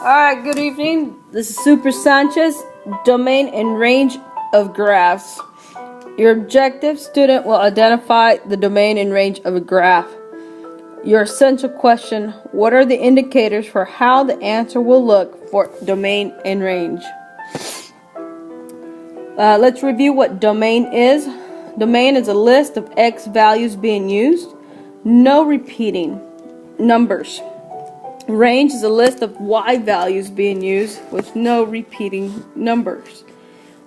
Alright, good evening. This is Super Sanchez, domain and range of graphs. Your objective student will identify the domain and range of a graph. Your essential question, what are the indicators for how the answer will look for domain and range? Let's review what domain is. Domain is a list of X values being used. No repeating numbers. Range is a list of Y values being used with no repeating numbers.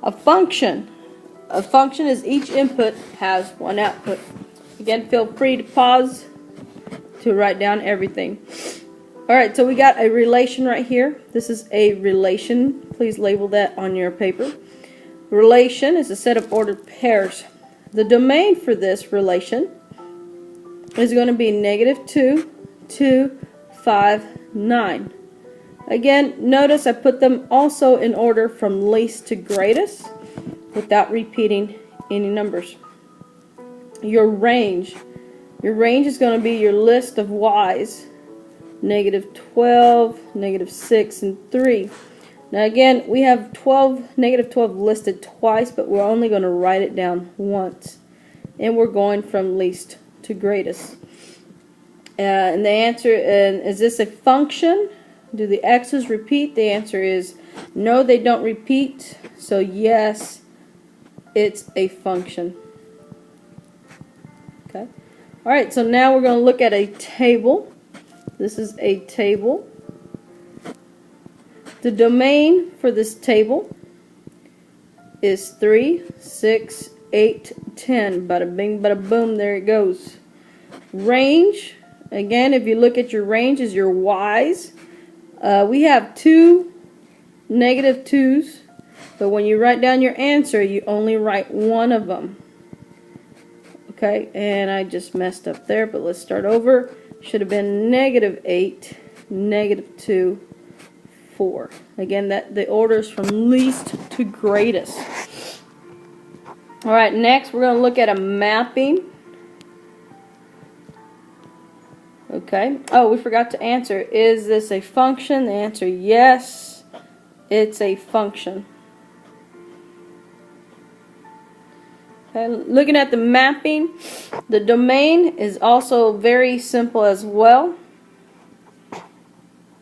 A function is each input has one output. Again, feel free to pause to write down everything. Alright, so we got a relation right here. This is a relation. Please label that on your paper. Relation is a set of ordered pairs. The domain for this relation is going to be -2, 2, 5, 9. Again, notice I put them also in order from least to greatest without repeating any numbers. Your range is going to be your list of y's, -12, -6, and 3. Now again, we have -12 listed twice, but we're only going to write it down once. And we're going from least to greatest. And the answer is this a function? Do the x's repeat? The answer is no, they don't repeat. So yes, it's a function. Okay. Alright, so now we're going to look at a table. This is a table. The domain for this table is 3, 6, 8, 10. Bada bing, bada boom, there it goes. Range. Again, if you look at your range as your y's, we have 2 -2's, but when you write down your answer, you only write one of them. Okay, and I just messed up there, but let's start over. Should have been -8, -2, 4. Again, that the order is from least to greatest. Alright, next we're going to look at a mapping. Okay. Oh, we forgot to answer. Is this a function? The answer, yes. It's a function. Okay. Looking at the mapping, the domain is also very simple as well.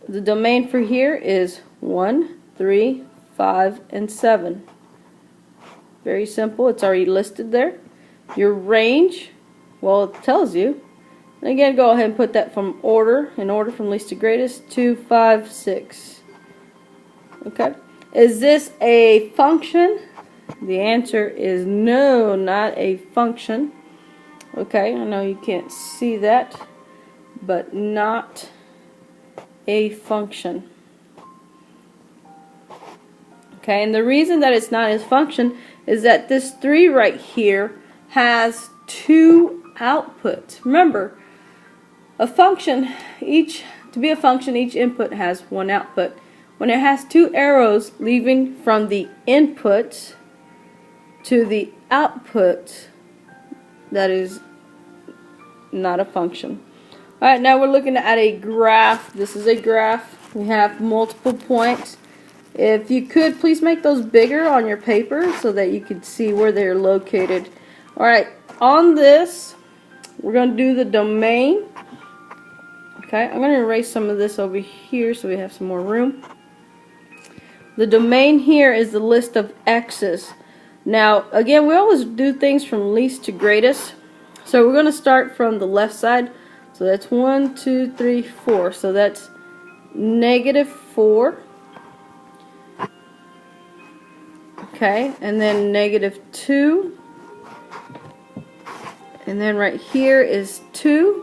The domain for here is 1, 3, 5, and 7. Very simple. It's already listed there. Your range, well, it tells you. Again, go ahead and put that in order from least to greatest, 2, 5, 6. Okay. Is this a function? The answer is no, not a function. Okay, I know you can't see that, but not a function. Okay, and the reason that it's not a function is that this 3 right here has 2 outputs. Remember, a function, to be a function, each input has one output. When it has 2 arrows leaving from the input to the output, that is not a function. Alright, now we're looking at a graph. This is a graph. We have multiple points. If you could, please make those bigger on your paper so that you can see where they're located. Alright, on this, we're going to do the domain. Okay, I'm going to erase some of this over here so we have some more room. The domain here is the list of x's. Now, again, we always do things from least to greatest. So we're going to start from the left side. So that's 1, 2, 3, 4. So that's -4. Okay, and then -2. And then right here is 2.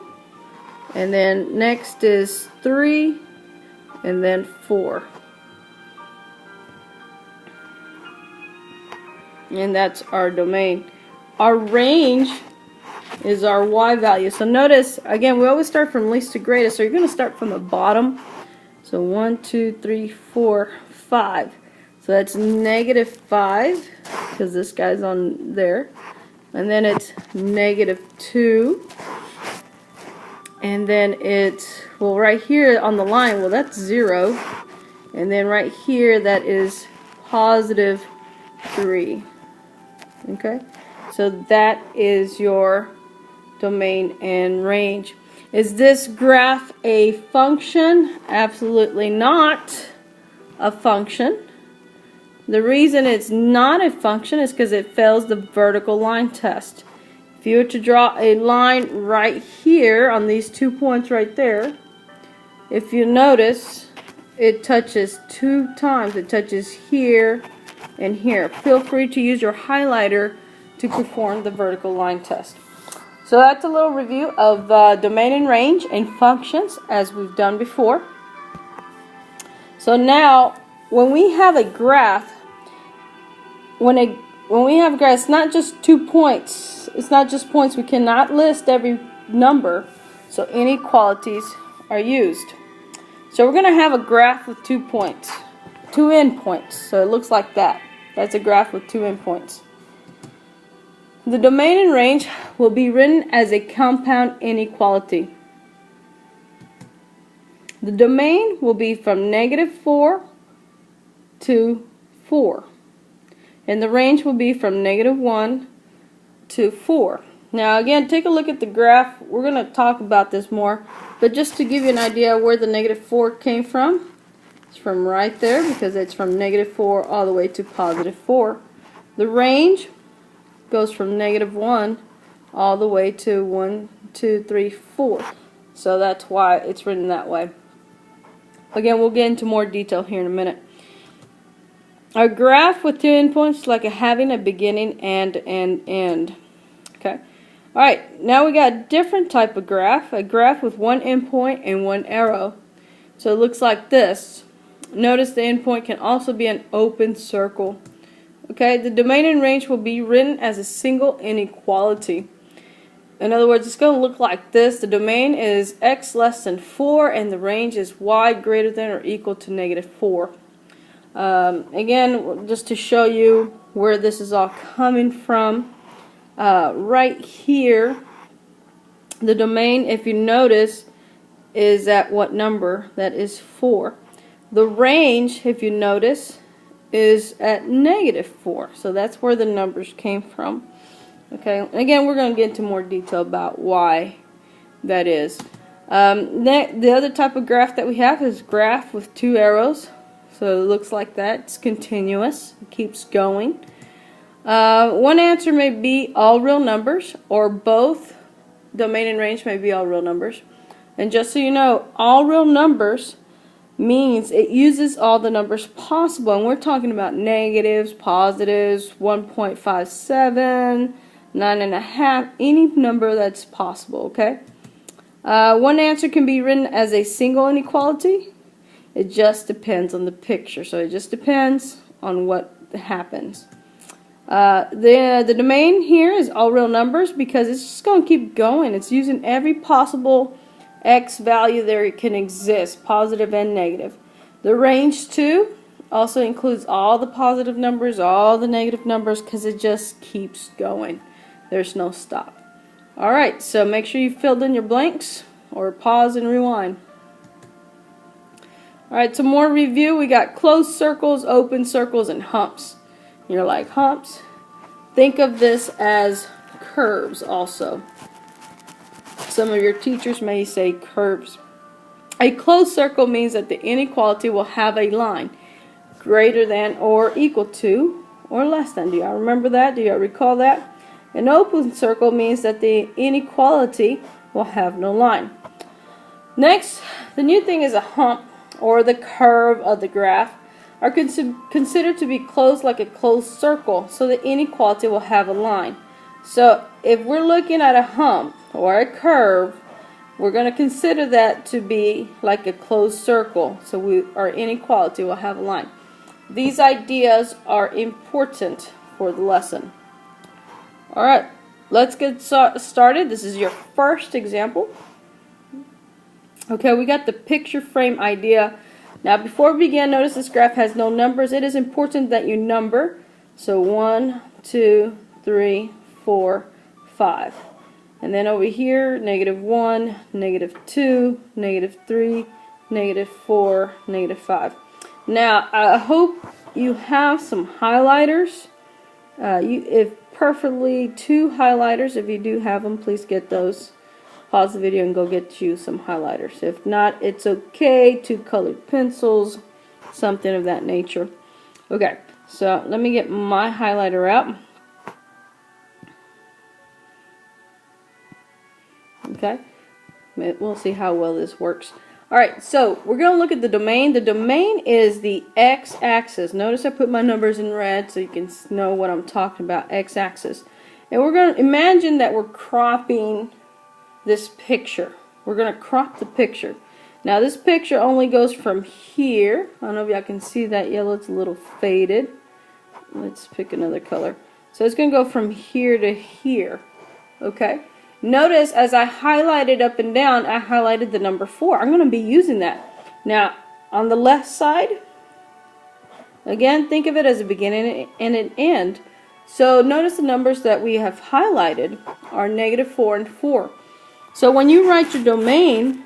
And then next is 3, and then 4. And that's our domain. Our range is our y value. So notice, again, we always start from least to greatest, so you're going to start from the bottom. So 1, 2, 3, 4, 5. So that's -5, because this guy's on there. And then it's -2. And then it's, well, right here on the line, well, that's 0. And then right here, that is positive 3. Okay? So that is your domain and range. Is this graph a function? Absolutely not a function. The reason it's not a function is because it fails the vertical line test. If you were to draw a line right here on these 2 points right there, if you notice, it touches 2 times. It touches here and here. Feel free to use your highlighter to perform the vertical line test. So that's a little review of domain and range and functions as we've done before. So now, when we have a graph, when we have a graph, it's not just 2 points. It's not just points. We cannot list every number, so inequalities are used. So we're going to have a graph with 2 points, 2 endpoints. So it looks like that. That's a graph with 2 endpoints. The domain and range will be written as a compound inequality. The domain will be from -4 to 4. And the range will be from -1 to 4. Now again, take a look at the graph. We're going to talk about this more. But just to give you an idea where the -4 came from, it's from right there because it's from -4 all the way to +4. The range goes from -1 all the way to 1, 2, 3, 4. So that's why it's written that way. Again, we'll get into more detail here in a minute. A graph with 2 endpoints like having a beginning and an end. Okay. Alright, now we got a different type of graph. A graph with 1 endpoint and 1 arrow. So it looks like this. Notice the endpoint can also be an open circle. Okay, the domain and range will be written as a single inequality. In other words, it's going to look like this. The domain is x less than 4 and the range is y greater than or equal to -4. Again, just to show you where this is all coming from, right here, the domain, if you notice, is at what number? That is 4. The range, if you notice, is at -4. So that's where the numbers came from. Okay, again, we're going to get into more detail about why that is. The other type of graph that we have is graph with 2 arrows. So it looks like that. It's continuous. It keeps going. One answer may be all real numbers, or both domain and range may be all real numbers. And just so you know, all real numbers means it uses all the numbers possible, and we're talking about negatives, positives, 1.57, 9.5, any number that's possible. Okay. One answer can be written as a single inequality. It just depends on the picture, so it just depends on what happens. The domain here is all real numbers because it's just going to keep going. It's using every possible x value there can exist, positive and negative. The range too also includes all the positive numbers, all the negative numbers, because it just keeps going. There's no stop. Alright, so make sure you filled in your blanks or pause and rewind. Alright, some more review. We got closed circles, open circles, and humps. You're like, humps? Think of this as curves also. Some of your teachers may say curves. A closed circle means that the inequality will have a line greater than or equal to or less than. Do y'all remember that? Do y'all recall that? An open circle means that the inequality will have no line. Next, the new thing is a hump, or the curve of the graph, are considered to be closed like a closed circle, so the inequality will have a line. So if we're looking at a hump or a curve, we're going to consider that to be like a closed circle, so our inequality will have a line. These ideas are important for the lesson. Alright, let's get started. This is your first example. Okay, we got the picture frame idea. Now before we begin, notice this graph has no numbers. It is important that you number. So 1, 2, 3, 4, 5. And then over here, -1, -2, -3, -4, -5. Now, I hope you have some highlighters. If preferably 2 highlighters, if you do have them, please get those. Pause the video and go get you some highlighters. If not, it's okay. 2 colored pencils, something of that nature. Okay, so let me get my highlighter out. Okay, we'll see how well this works. Alright, so we're going to look at the domain. The domain is the x-axis. Notice I put my numbers in red so you can know what I'm talking about, x-axis. And we're going to imagine that we're cropping this picture. We're going to crop the picture. Now this picture only goes from here. I don't know if y'all can see that yellow. It's a little faded. Let's pick another color. So it's going to go from here to here. Okay. Notice as I highlighted up and down, I highlighted the number 4. I'm going to be using that. Now, on the left side, again, think of it as a beginning and an end. So notice the numbers that we have highlighted are -4 and 4. So when you write your domain,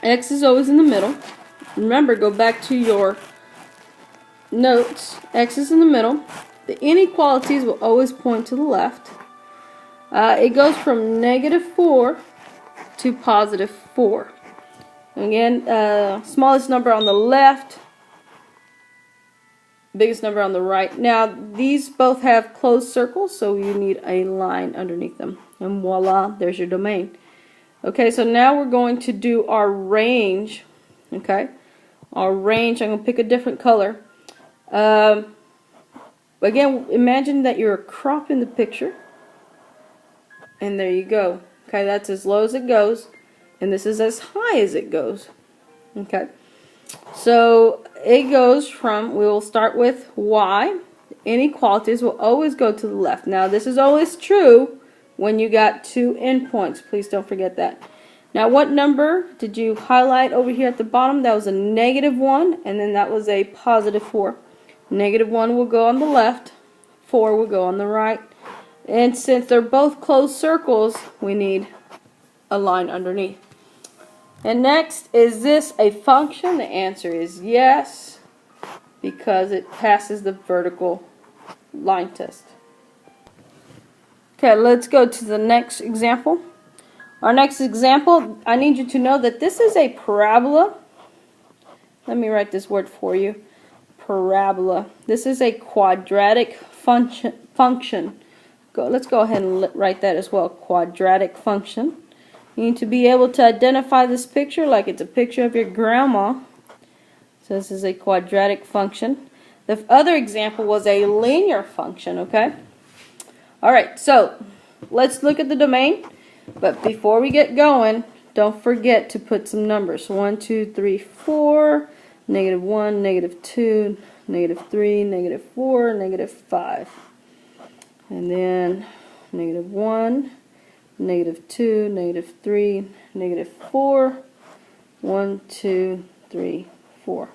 X is always in the middle. Remember, go back to your notes. X is in the middle. The inequalities will always point to the left. It goes from -4 to +4. Again, smallest number on the left, biggest number on the right. Now, these both have closed circles, so you need a line underneath them. And voila, there's your domain. Okay, so now we're going to do our range. Okay, our range, I'm going to pick a different color. Again, imagine that you're cropping the picture. And there you go. Okay, that's as low as it goes. And this is as high as it goes. Okay. So it goes from, we will start with Y. Inequalities will always go to the left. Now this is always true when you got 2 endpoints. Please don't forget that. Now what number did you highlight over here at the bottom? That was a -1, and then that was a +4. -1 will go on the left. 4 will go on the right. And since they're both closed circles, we need a line underneath. And next, is this a function? The answer is yes, because it passes the vertical line test. Okay, let's go to the next example. Our next example, I need you to know that this is a parabola. Let me write this word for you. Parabola. This is a quadratic function. Let's go ahead and write that as well. Quadratic function. You need to be able to identify this picture like it's a picture of your grandma. So this is a quadratic function. The other example was a linear function, okay? Alright, so let's look at the domain. But before we get going, don't forget to put some numbers. 1, 2, 3, 4, -1, -2, -3, -4, -5. And then -1, -2, -3, -4, 1, 2, 3, 4.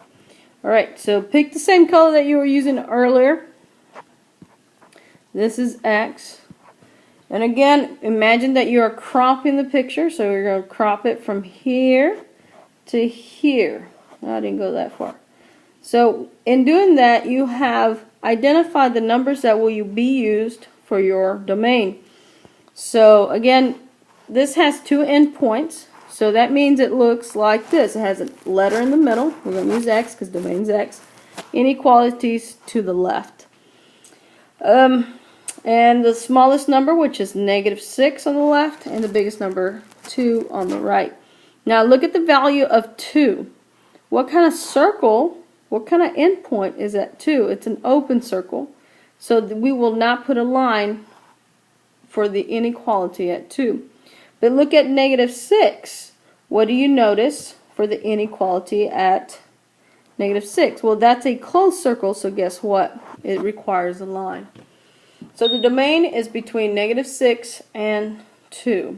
Alright, so pick the same color that you were using earlier. This is X. And again, imagine that you are cropping the picture. So we're going to crop it from here to here. Oh, I didn't go that far. So in doing that, you have identified the numbers that will be used for your domain. So again, this has 2 endpoints. So that means it looks like this. It has a letter in the middle. We're going to use X because domain's X. Inequalities to the left. And the smallest number, which is -6 on the left, and the biggest number, 2 on the right. Now look at the value of 2. What kind of circle, what kind of endpoint is at 2? It's an open circle. So we will not put a line for the inequality at 2. But look at -6. What do you notice for the inequality at -6? Well, that's a closed circle, so guess what? It requires a line. So the domain is between -6 and 2.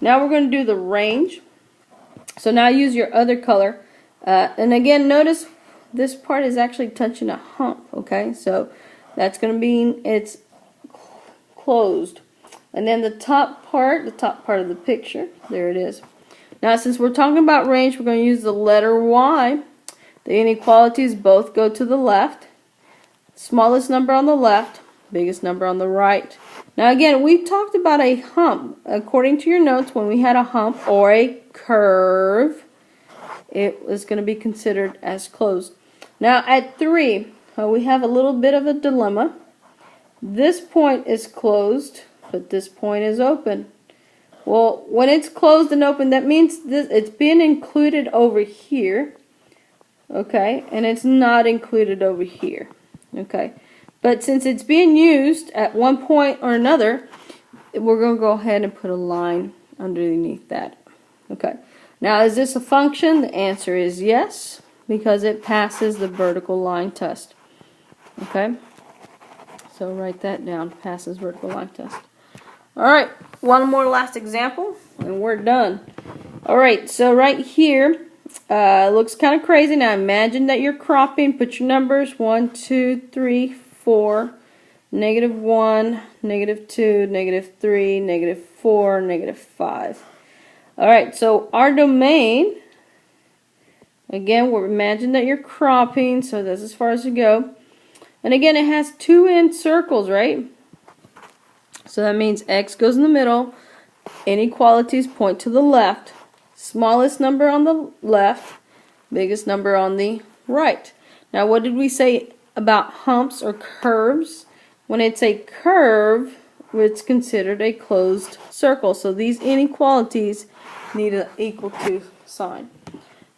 Now we're going to do the range. So now use your other color. And again, notice this part is actually touching a hump, okay? So that's going to mean it's closed. And then the top part of the picture, there it is. Now since we're talking about range, we're going to use the letter Y. The inequalities both go to the left. Smallest number on the left, biggest number on the right. Now again, we talked about a hump. According to your notes, when we had a hump or a curve, it was going to be considered as closed. Now at 3, we have a little bit of a dilemma. This point is closed, but this point is open. Well, when it's closed and open, that means it's being included over here, okay, and it's not included over here, okay. But since it's being used at one point or another, we're going to go ahead and put a line underneath that, okay. Now, is this a function? The answer is yes, because it passes the vertical line test, okay. So write that down, passes vertical line test. Alright, one more last example, and we're done. Alright, so right here, looks kind of crazy. Now imagine that you're cropping, put your numbers, 1, 2, 3, 4, -1, -2, -3, -4, -5. Alright, so our domain, again, we'll imagine that you're cropping, so that's as far as you go. And again, it has 2 end circles, right? So that means X goes in the middle, inequalities point to the left, smallest number on the left, biggest number on the right. Now what did we say about humps or curves? When it's a curve, it's considered a closed circle. So these inequalities need an equal to sign.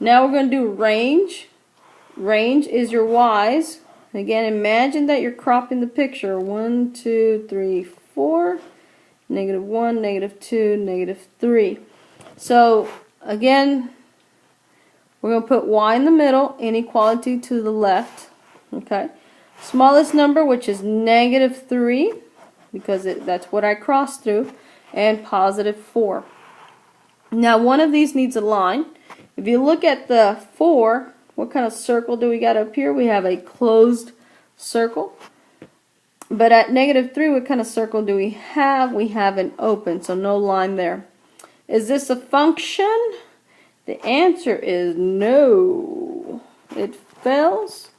Now we're going to do range. Range is your Y's. Again, imagine that you're cropping the picture. 1, 2, 3, 4, -1, -2, -3. So again, we're going to put Y in the middle, inequality to the left. Okay. Smallest number, which is -3, because that's what I crossed through, and +4. Now one of these needs a line. If you look at the 4, what kind of circle do we got up here? We have a closed circle. But at -3, what kind of circle do we have? We have an open, so no line there. Is this a function? The answer is no. It fails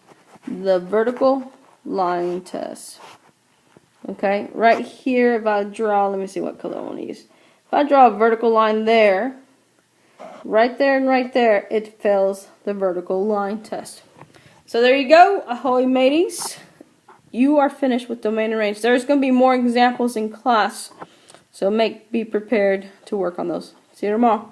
the vertical line test. Okay, right here, if I draw, let me see what color I want to use. If I draw a vertical line there, right there and right there, it fails the vertical line test. So there you go, ahoy mateys. You are finished with domain and range. There's going to be more examples in class, so be prepared to work on those. See you tomorrow.